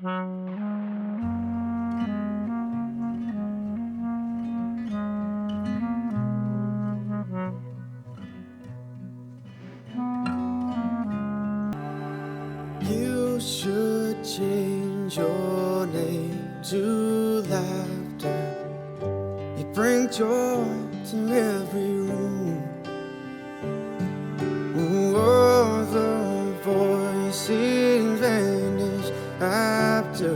You should change your name to laughter. You bring joy to every room. All the voices vanish after